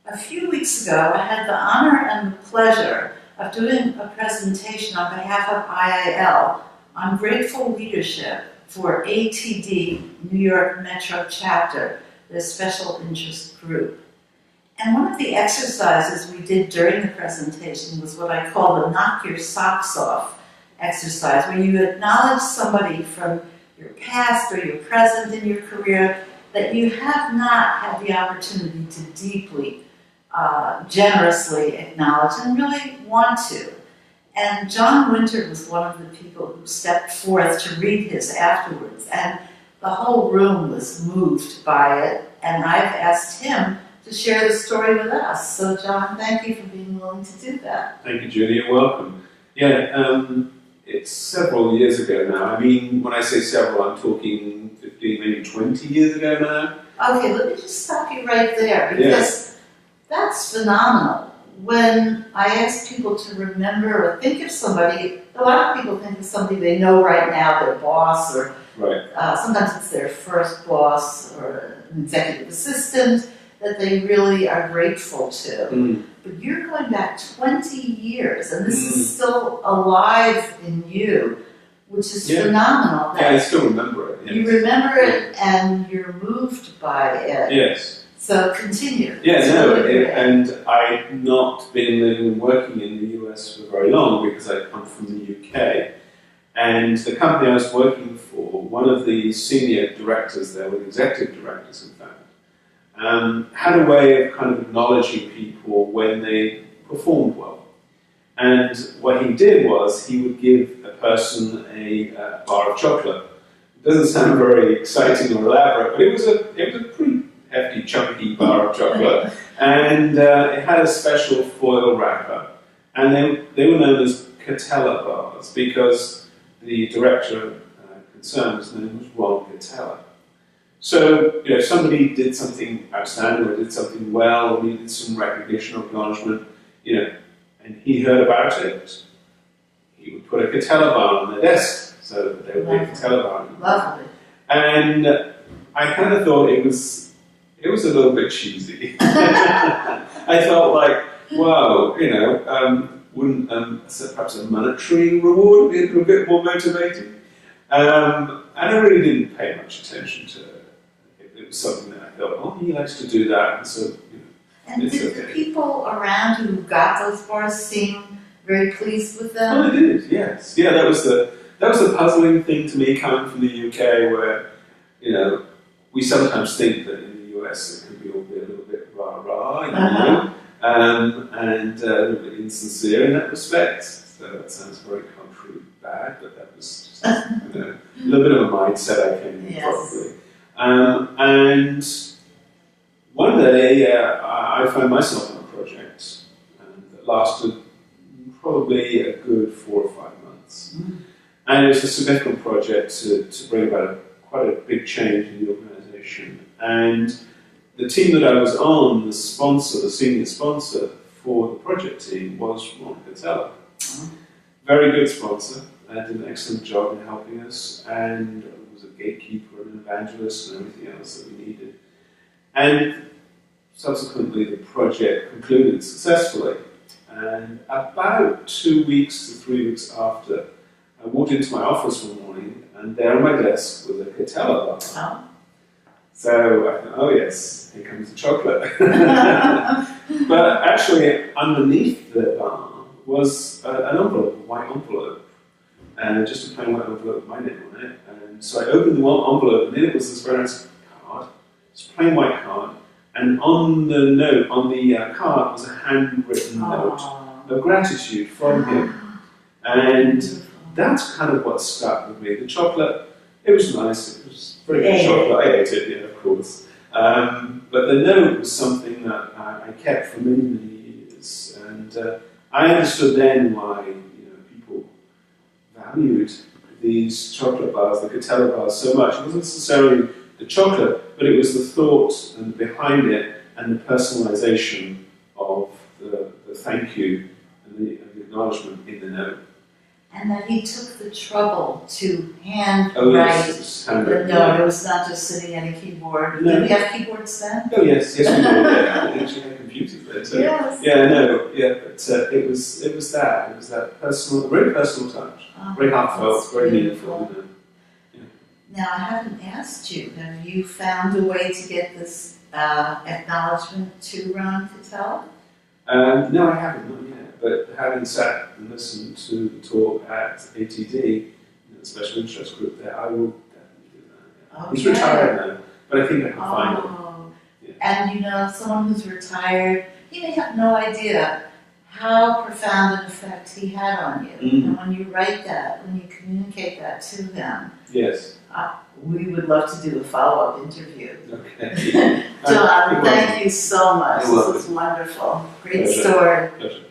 A few weeks ago, I had the honor and the pleasure of doing a presentation on behalf of IIL on grateful leadership for ATD New York Metro Chapter, their special interest group. And one of the exercises we did during the presentation was what I call the knock your socks off exercise, where you acknowledge somebody from your past or your present in your career that you have not had the opportunity to deeply, generously acknowledge and really want to. And John Winter was one of the people who stepped forth to read his afterwards, and the whole room was moved by it, and I've asked him to share the story with us. So John, thank you for being willing to do that. Thank you, Judy, and welcome. Yeah, it's several years ago now. I mean, when I say several, I'm talking 15, maybe 20 years ago now. Okay, let me just stop you right there, because that's phenomenal. When I ask people to remember or think of somebody, a lot of people think of somebody they know right now, their boss, or sometimes it's their first boss or an executive assistant that they really are grateful to. But you're going back 20 years, and this is still alive in you, which is phenomenal. Yeah, I still remember it. Yes. You remember it, and you're moved by it. Yes. So continue. Yeah, and I've not been living and working in the US for very long because I come from the UK. And the company I was working for, one of the senior directors there, with executive directors in fact, had a way of kind of acknowledging people when they performed well. And what he did was he would give a person a bar of chocolate. It doesn't sound very exciting or elaborate, but it was a pretty hefty, chunky bar of chocolate. And it had a special foil wrapper. And they were known as Catella bars because the director concerned was name was Ron Catella. So, if somebody did something outstanding or did something well or needed some recognition or acknowledgement, and he heard about it, he would put a Catella bar on their desk so that they would be a Catella bar. Lovely. And I kind of thought it was a little bit cheesy. I felt like, wow, wouldn't perhaps a monetary reward be a little bit more motivating? And I really didn't pay much attention to it. It was something that I thought, oh, he likes to do that, and so, And did the people around who got those bars seem very pleased with them? Oh, they did, yes. Yeah, that was the puzzling thing to me coming from the UK, where, we sometimes think that in the US it can be a little bit rah-rah, and a little bit insincere in that respect. So that sounds very country bad, but that was just a little bit of a mindset I came in probably. And one day I found myself on a project that lasted probably a good 4 or 5 months. And it was a significant project to bring about quite a big change in the organisation. And the team that I was on, the senior sponsor for the project team was Ron Catella. Very good sponsor, did an excellent job in helping us, and was a gatekeeper and an evangelist and everything else that we needed. And subsequently the project concluded successfully. And about 2 weeks to 3 weeks after, I walked into my office one morning, and there on my desk was a Catella bar. Oh. So I thought, oh yes, here comes the chocolate. But actually, underneath the bar was an envelope, a white envelope, and just a plain white envelope with my name on it. And so I opened the envelope, and in it was this very nice card, this plain white card, and on the note, on the card, was a handwritten note of gratitude from him. And that's kind of what stuck with me. The chocolate, it was nice, it was very good chocolate, I ate it, of course. But the note was something that I kept for many, many years. And I understood then why people valued these chocolate bars, the Catella bars, so much. It wasn't necessarily the chocolate, but it was the thought and behind it and the personalization of the thank you and the acknowledgement in the note. and that he took the trouble to hand Oh write. yes, handwritten. No, it was not just sitting at a keyboard. No. Did we have keyboards then? Oh yes, yes we did. Yeah, we actually had computers then. So Yes. yeah, no, yeah, but it was that personal, very personal touch, Oh, very heartfelt, that's very beautiful. meaningful. Now, I haven't asked you, have you found a way to get this acknowledgement to Ron Cattell? No, I haven't, not yet. But having sat and listened to the talk at ATD, the special interest group there, I will definitely do that. Yeah. He's Okay. retired now, but I think I can find him. Oh, Yeah. and you know, someone who's retired, he may have no idea how profound an effect he had on you. Mhm. And when you write that, when you communicate that to them, Yes. we would love to do a follow-up interview. Okay. John, You're thank you so much. You're This was wonderful. Great Pleasure. story. Pleasure.